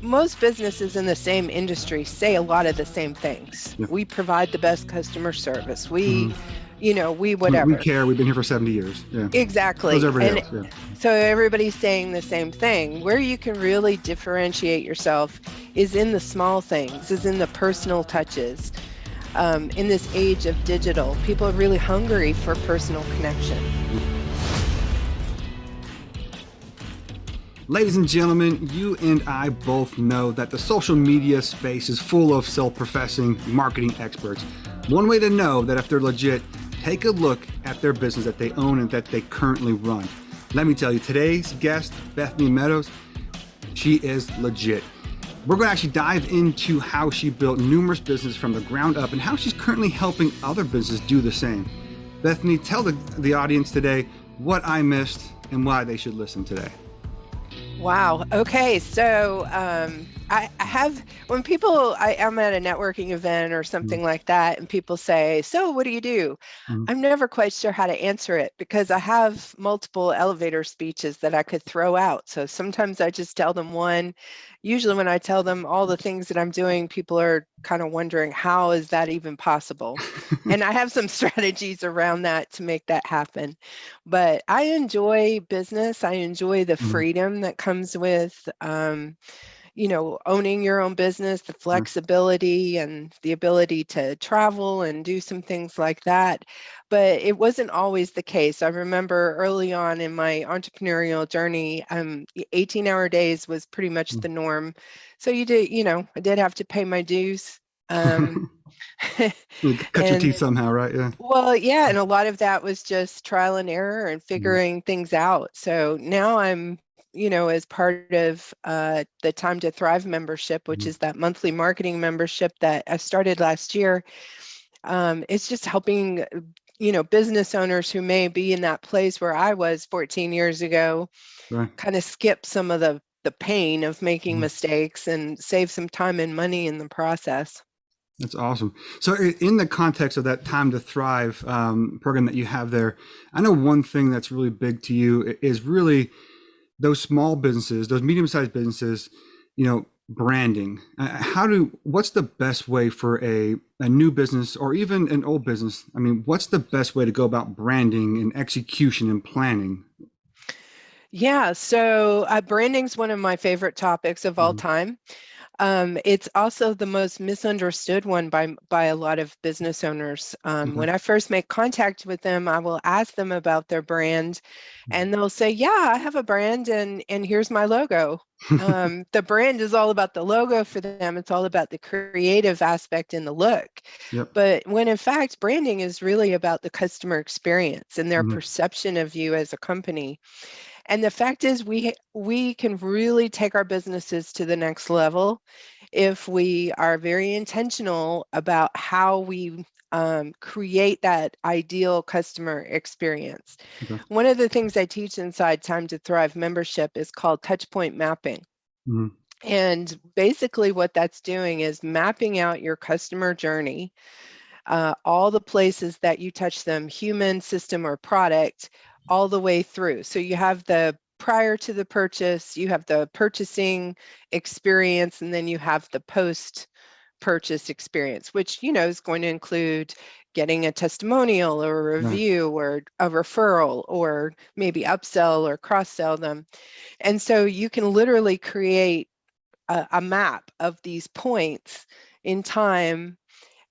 Most businesses in the same industry say a lot of the same things. Yeah. We provide the best customer service. Mhm. We We whatever. care. We've been here for 70 years. Yeah. Those Exactly. everybody And else. Yeah. so everybody's saying the same thing. Where you can really differentiate yourself is in the small things, is in the personal touches. In this age of digital, people are really hungry for personal connection. Ladies and gentlemen, you and I both know that the social media space is full of self-professing marketing experts. One way to know that if they're legit, take a look at their business that they own and that they currently run. Let me tell you, today's guest, Bethany Meadows, she is legit. We're going to actually dive into how she built numerous businesses from the ground up and how she's currently helping other businesses do the same. Bethany, tell the audience today what I missed and why they should listen today. Wow. Okay. So I have, when I'm at a networking event or something like that, and people say, "So what do you do?" I'm never quite sure how to answer it because I have multiple elevator speeches that I could throw out. So sometimes I just tell them one. Usually when I tell them all the things that I'm doing, people are kind of wondering, how is that even possible? And I have some strategies around that to make that happen. But I enjoy business. I enjoy the freedom that comes with, owning your own business, the flexibility and the ability to travel and do some things like that. But it wasn't always the case. I remember early on in my entrepreneurial journey, 18-hour days was pretty much the norm. So I did have to pay my dues. Cut your And teeth somehow, right? Yeah. well, yeah, and a lot of that was just trial and error and figuring things out. So now I'm, as part of the Time to Thrive membership, which is that monthly marketing membership that I started last year. It's just helping, business owners who may be in that place where I was 14 years ago, Right. kind of skip some of the pain of making mistakes and save some time and money in the process. That's awesome. So in the context of that Time to Thrive program that you have there, I know one thing that's really big to you is really those small businesses, those medium-sized businesses, branding. What's the best way for a new business or even an old business? I mean, what's the best way to go about branding and execution and planning? Yeah, so branding's one of my favorite topics of all time. It's also the most misunderstood one by a lot of business owners. When I first make contact with them, I will ask them about their brand, and they'll say, "Yeah, I have a brand, and here's my logo." The brand is all about the logo for them. It's all about the creative aspect and the look. Yep. But when in fact, branding is really about the customer experience and their perception of you as a company. And the fact is, we can really take our businesses to the next level if we are very intentional about how we create that ideal customer experience. Okay. One of the things I teach inside Time to Thrive membership is called touchpoint mapping. And basically, what that's doing is mapping out your customer journey, all the places that you touch them, human, system, or product, all the way through. So you have the prior to the purchase, you have the purchasing experience, and then you have the post purchase experience, which is going to include getting a testimonial or a review or a referral or maybe upsell or cross sell them. And so you can literally create a map of these points in time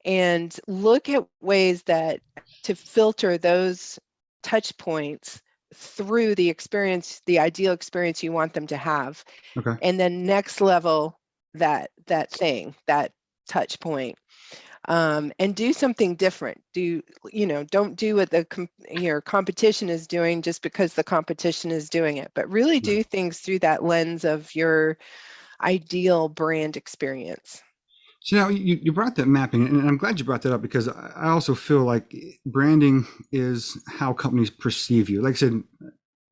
and look at ways that to filter those touch points through the experience, the ideal experience you want them to have. Okay. And then next level that touch point. And do something different. Don't do what your competition is doing just because the competition is doing it, but really do things through that lens of your ideal brand experience. So now you brought that mapping, and I'm glad you brought that up because I also feel like branding is how companies perceive you. Like I said,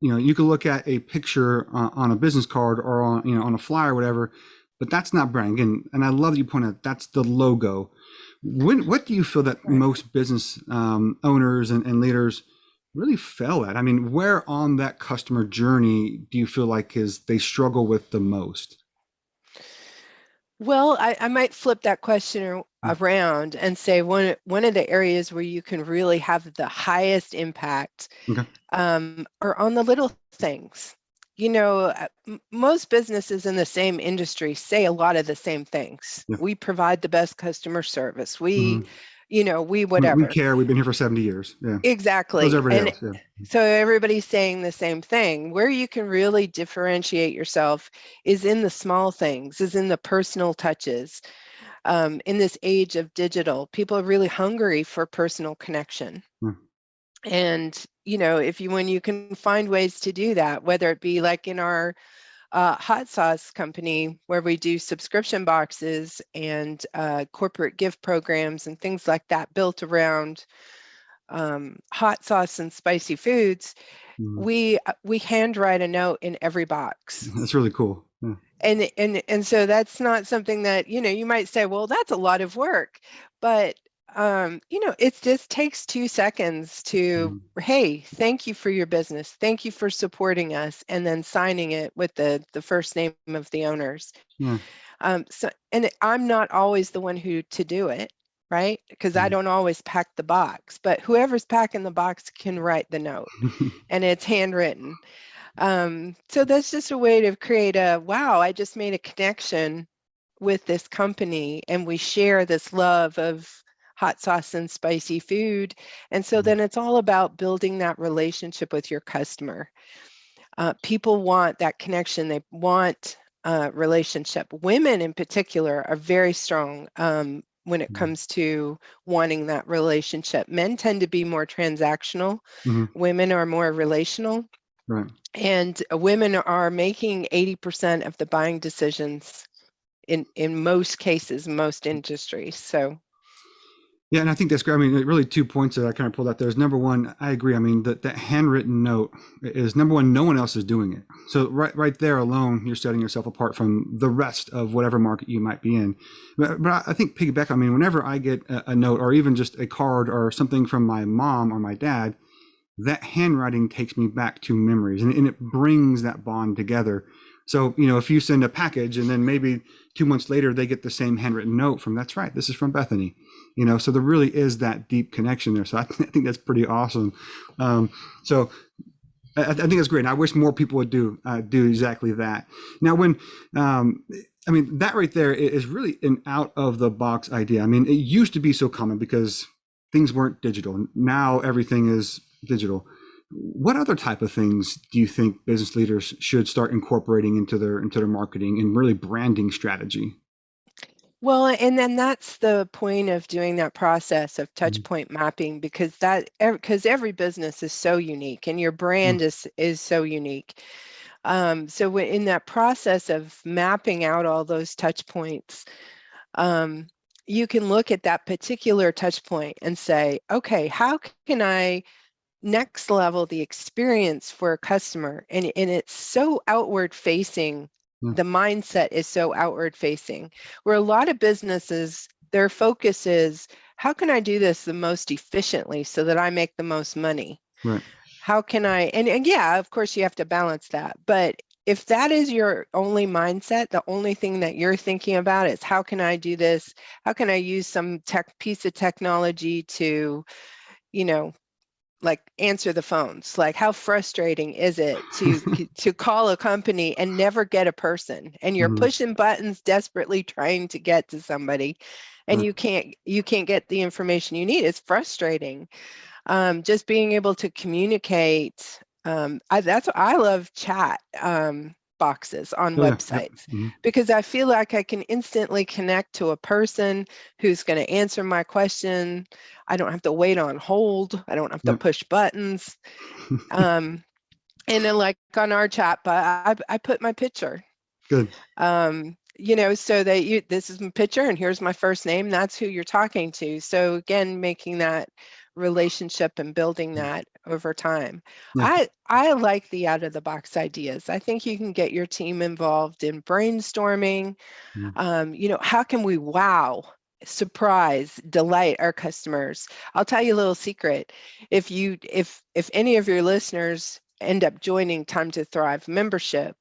you can look at a picture on a business card or on a flyer or whatever, but that's not branding. And I love that you point out that's the logo. What do you feel that most business owners and leaders really fail at? I mean, where on that customer journey do you feel like they struggle with the most? Well, I might flip that question Mm. around and say one of the areas where you can really have the highest impact Okay. are on the little things. Most businesses in the same industry say a lot of the same things. Yeah. We provide the best customer service. Hmm. We We whatever. care. We've been here for 70 years. Yeah. So is Exactly. everybody And else. Yeah. so everybody's saying the same thing. Where you can really differentiate yourself is in the small things, is in the personal touches. In this age of digital, people are really hungry for personal connection. Mm. And when you can find ways to do that, whether it be like in our hot sauce company where we do subscription boxes and corporate gift programs and things like that built around hot sauce and spicy foods, Mm. we handwrite a note in every box. That's really cool. Yeah. And so that's not something that, you might say, well, that's a lot of work, but it just takes 2 seconds to, Mm. hey, thank you for your business. Thank you for supporting us. And then signing it with the first name of the owners. Yeah. And I'm not always the one who to do it, right? Because I Mm. don't always pack the box, but whoever's packing the box can write the note and it's handwritten. So that's just a way to create wow, I just made a connection with this company and we share this love of hot sauce and spicy food. And so then it's all about building that relationship with your customer. People want that connection. They want relationship. Women in particular are very strong when it Mm. comes to wanting that relationship. Men tend to be more transactional. Mhm. Women are more relational. Right. And women are making 80% of the buying decisions in most cases, most industries. So, Yeah, and I think that's great. I mean, really 2 points that I kind of pulled out there is number one, I agree. I mean, that handwritten note is number one, no one else is doing it. So right there alone, you're setting yourself apart from the rest of whatever market you might be in. But I think piggyback, I mean, whenever I get a note or even just a card or something from my mom or my dad, that handwriting takes me back to memories and it brings that bond together. So, if you send a package and then maybe 2 months later they get the same handwritten note from, that's right, this is from Bethany, so there really is that deep connection there. So I think that's pretty awesome. So I think that's great. And I wish more people would do exactly that. Now, I mean, that right there is really an out of the box idea. I mean, it used to be so common because things weren't digital. Now everything is digital. What other type of things do you think business leaders should start incorporating into their marketing and really branding strategy? well, and then that's the point of doing that process of touch Mhm. point mapping because every business is so unique and your brand is so unique. So in that process of mapping out all those touch points, um, you can look at that particular touch point and say, okay, how can I next level the experience for a customer? And it's so outward facing. Yeah. The mindset is so outward facing, where a lot of businesses, their focus is, how can I do this the most efficiently so that I make the most money? Right. How can I, and yeah, of course you have to balance that. But if that is your only mindset, the only thing that you're thinking about is how can I do this? How can I use some piece of technology to, you know, like answer the phones? Like how frustrating is it to call a company and never get a person and you're Mhm. pushing buttons desperately trying to get to somebody and Right. you can't get the information you need? It's frustrating. Just being able to communicate. That's what I love, chat boxes on Oh, yeah. Yep. websites, Mhm. because I feel like I can instantly connect to a person who's going to answer my question. I don't have to wait on hold. I don't have to Yep. push buttons. Um, and then like on our chat, but I put my picture, Good. so that this is my picture and here's my first name. That's who you're talking to. So again, making that relationship and building that over time. Yeah. I like the out of the box ideas. I think you can get your team involved in brainstorming. Mhm. How can we wow? surprise, delight our customers. I'll tell you a little secret. If any of your listeners end up joining Time to Thrive membership,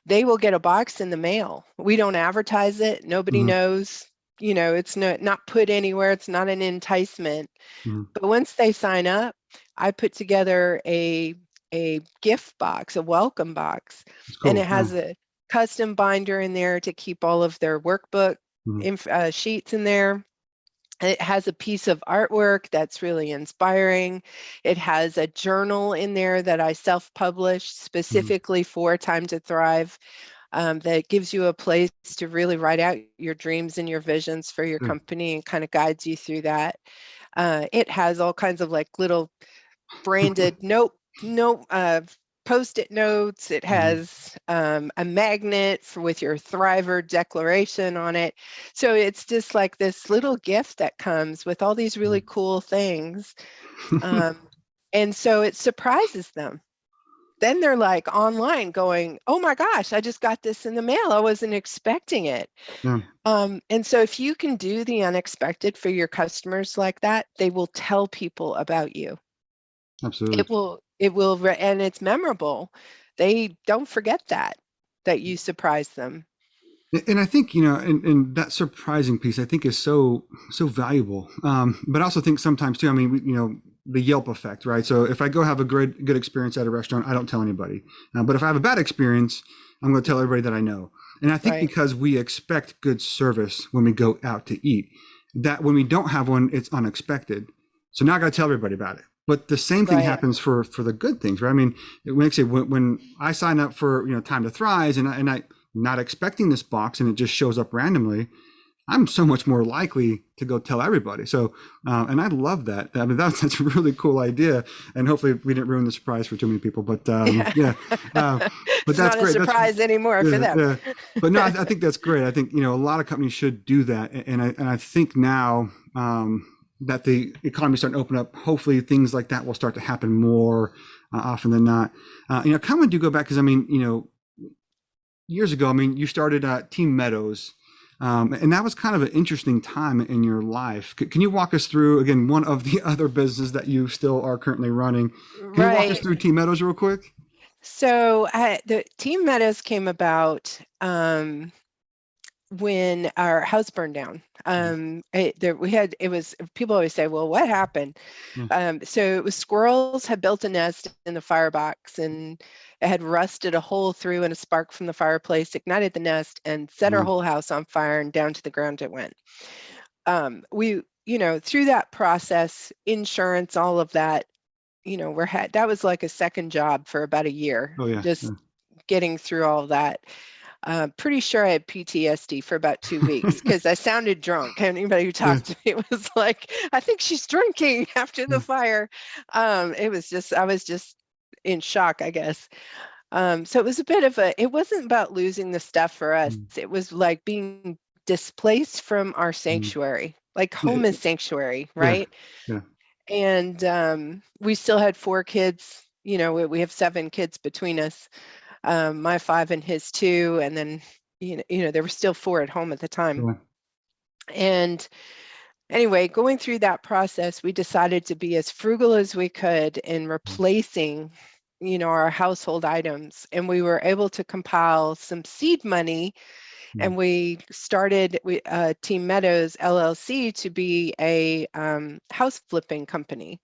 they will get a box in the mail. We don't advertise it. Nobody knows. It's not put anywhere. It's not an enticement. But once they sign up, I put together a gift box, a welcome box, and it has a custom binder in there to keep all of their workbook sheets in there. It has a piece of artwork that's really inspiring. It has a journal in there that I self-published specifically for Time to Thrive, that gives you a place to really write out your dreams and your visions for your company and kind of guides you through that. It has all kinds of like little branded post-it notes. It has a magnet with your Thriver declaration on it. So it's just like this little gift that comes with all these really cool things. And so it surprises them. Then they're like online going, oh my gosh, I just got this in the mail. I wasn't expecting it. And so if you can do the unexpected for your customers like that, they will tell people about you. Absolutely. It will, and it's memorable. They don't forget that you surprise them. And I think, and that surprising piece, I think is so valuable. But I also think sometimes too, I mean, the Yelp effect, right? So if I go have a good experience at a restaurant, I don't tell anybody. But if I have a bad experience, I'm going to tell everybody that I know. And I think because we expect good service when we go out to eat, that when we don't have one, it's unexpected. So now I got to tell everybody about it. But the same thing happens for the good things, right? I mean, when I sign up for Time to Thrive and I not expecting this box and it just shows up randomly, I'm so much more likely to go tell everybody. So, and I love that. I mean, that's a really cool idea. And hopefully we didn't ruin the surprise for too many people, but but it's that's not great. a surprise anymore for them. Yeah. But no, I think that's great. I think, a lot of companies should do that. And I think now, that the economy is starting to open up, hopefully things like that will start to happen more often than not. Kind of when do you go back? Because I mean, years ago, I mean, you started Team Meadows, and that was kind of an interesting time in your life. Can you walk us through, again, one of the other businesses that you still are currently running? Can you walk us through Team Meadows real quick? So the Team Meadows came about when our house burned down. People always say, well, what happened? So it was squirrels had built a nest in the firebox, and it had rusted a hole through, and a spark from the fireplace ignited the nest and set our whole house on fire, and down to the ground it went. We, through that process, insurance, all of that, that was like a second job for about a year, getting through all of that. Pretty sure I had PTSD for about 2 weeks because I sounded drunk. Anybody who talked to me was like, I think she's drinking after the fire. I was just in shock, I guess. So it was it wasn't about losing the stuff for us. It was like being displaced from our sanctuary, like home is sanctuary, right? Yeah. And we still had 4 kids, we have 7 kids between us. My 5 and his 2, and then there were still 4 at home at the time. And anyway, going through that process, we decided to be as frugal as we could in replacing our household items, and we were able to compile some seed money, and we started Team Meadows LLC to be a house flipping company.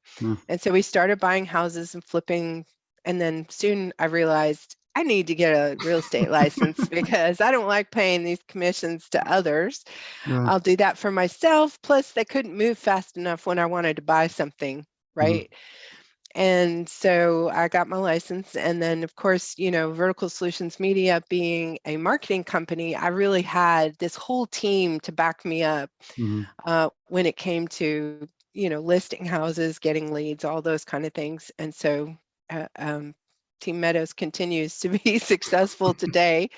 And so we started buying houses and flipping, and then soon I realized I need to get a real estate license because I don't like paying these commissions to others. I'll do that for myself. Plus, they couldn't move fast enough when I wanted to buy something, right? And so I got my license. And then, of course, Vertical Solutions Media being a marketing company, I really had this whole team to back me up when it came to, listing houses, getting leads, all those kind of things. And so Team Meadows continues to be successful today.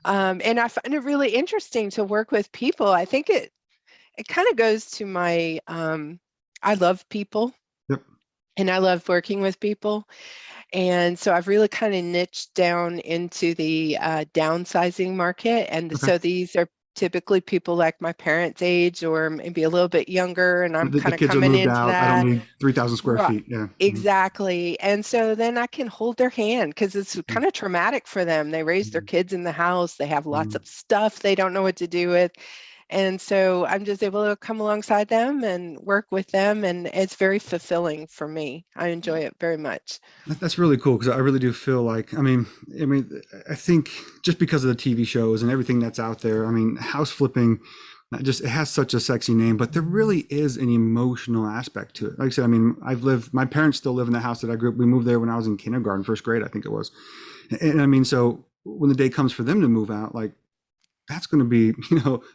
And I find it really interesting to work with people. I think it kind of goes to my, I love people. And I love working with people. And so I've really kind of niched down into the downsizing market. And so these are typically people like my parents' age or maybe a little bit younger, and I'm The kind of kids are coming moved into out. I don't that. need 3,000 square Right. feet. Yeah. Exactly. And so then I can hold their hand because it's kind of traumatic for them. They raise their kids in the house, they have lots of stuff they don't know what to do with. And so I'm just able to come alongside them and work with them. And it's very fulfilling for me. I enjoy it very much. That's really cool because I really do feel like, I think just because of the TV shows and everything that's out there, I mean, house flipping, just it has such a sexy name, but there really is an emotional aspect to it. Like I said, I mean, my parents still live in the house that I grew up. We moved there when I was in kindergarten, first grade, I think it was. And I mean, so when the day comes for them to move out, like that's going to be,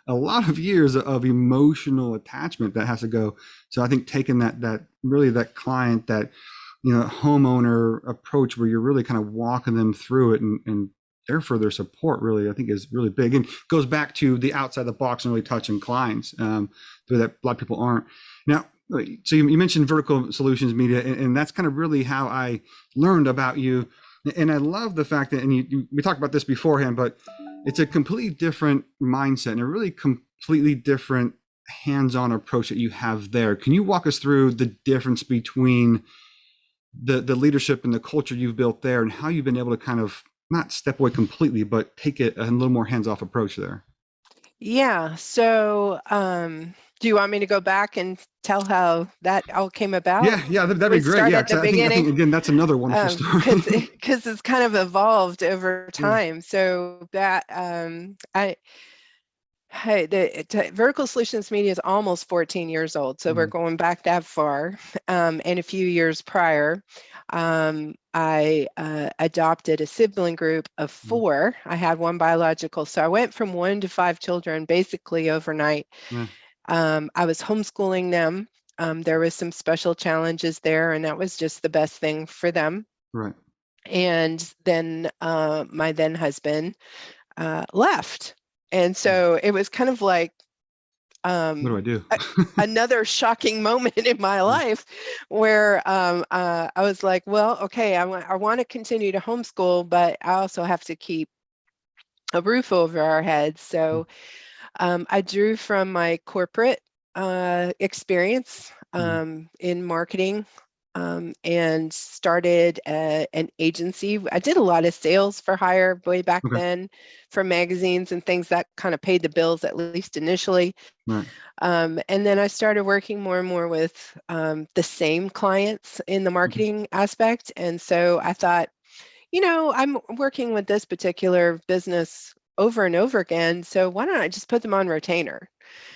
a lot of years of emotional attachment that has to go. So I think taking that really that client, that homeowner approach where you're really kind of walking them through it and there for their support, really I think is really big, and goes back to the outside the box and really touching clients, that a lot of people aren't. Now, so you mentioned vertical solutions media, and that's kind of really how I learned about you. And I love the fact that, and we talked about this beforehand, but it's a completely different mindset and a really completely different hands-on approach that you have there. Can you walk us through the difference between the leadership and the culture you've built there and how you've been able to kind of not step away completely, but take it a little more hands-off approach there? Yeah. So, do you want me to go back and tell how that all came about? Yeah, that'd be We great. start Yeah, at the because I think beginning. again that's another wonderful story. Because it's kind of evolved over Yeah. time. So that Vertical Solutions Media is almost 14 years old, so we're going back that far. And a few years prior, I adopted a sibling group of 4. I had one biological, so I went from 1 to 5 children basically overnight. Yeah. I was homeschooling them. There was some special challenges there, and that was just the best thing for them. Right. And then my then husband left. And so it was kind of like What do I do? another shocking moment in my life where I was like, well, okay, I want to continue to homeschool, but I also have to keep a roof over our heads. So I drew from my corporate experience in marketing, and started an agency. I did a lot of sales for hire way back Okay. then for magazines and things that kind of paid the bills, at least initially. Right. And then I started working more and more with the same clients in the marketing aspect. And so I thought, I'm working with this particular business over and over again. So why don't I just put them on retainer?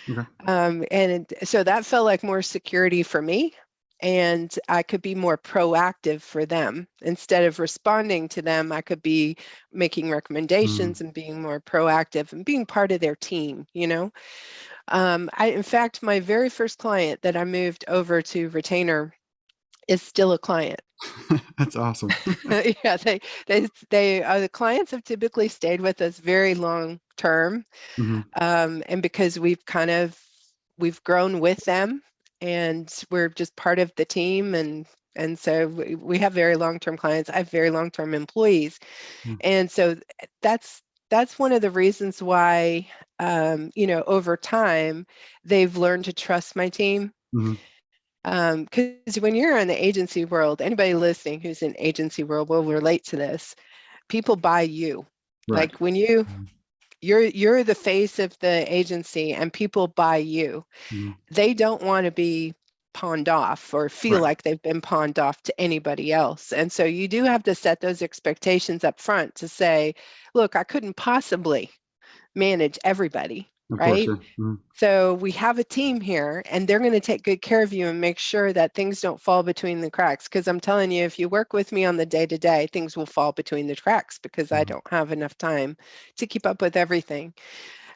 Okay. So that felt like more security for me. And I could be more proactive for them. Instead of responding to them, I could be making recommendations and being more proactive and being part of their team, in fact, my very first client that I moved over to retainer is still a client. That's awesome. Yeah, the clients have typically stayed with us very long term, and because we've grown with them, and we're just part of the team, and so we have very long-term clients. I have very long-term employees, and so that's one of the reasons why over time they've learned to trust my team. Because when you're in the agency world, anybody listening who's in agency world will relate to this. People buy you. Right. Like when you're the face of the agency and people buy you. They don't want to be pawned off or feel Right. like they've been pawned off to anybody else. And so you do have to set those expectations up front to say, look, I couldn't possibly manage everybody, Of course. right? Yeah. So we have a team here and they're going to take good care of you and make sure that things don't fall between the cracks. Because I'm telling you, if you work with me on the day-to-day, things will fall between the cracks because I don't have enough time to keep up with everything.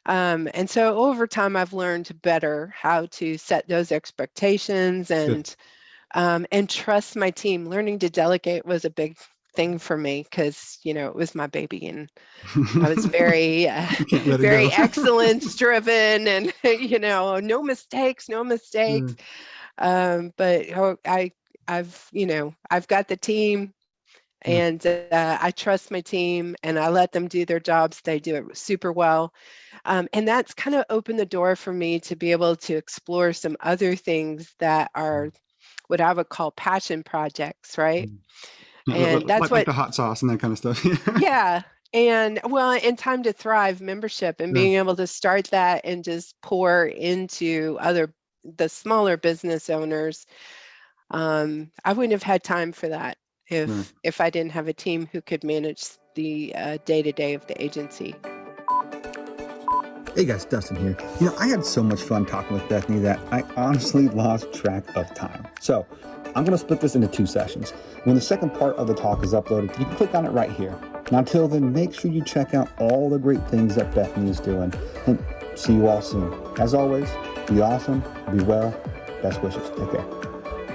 And so over time, I've learned better how to set those expectations Good. and trust my team. Learning to delegate was a big thing for me because, it was my baby and I was very, You can't let it go. very excellence driven and, no mistakes, no mistakes. But I've got the team. And I trust my team and I let them do their jobs. They do it super well. And that's kind of opened the door for me to be able to explore some other things that are what I would call passion projects, right? And that's like what, the hot sauce and that kind of stuff. yeah. And well, in Time to Thrive membership and being able to start that and just pour into the smaller business owners. I wouldn't have had time for that if I didn't have a team who could manage the day-to-day of the agency. Hey guys, Dustin here. I had so much fun talking with Bethany that I honestly lost track of time. So I'm going to split this into 2 sessions. When the second part of the talk is uploaded, you can click on it right here. Now, until then, make sure you check out all the great things that Bethany is doing. And see you all soon. As always, be awesome, be well. Best wishes. Take care.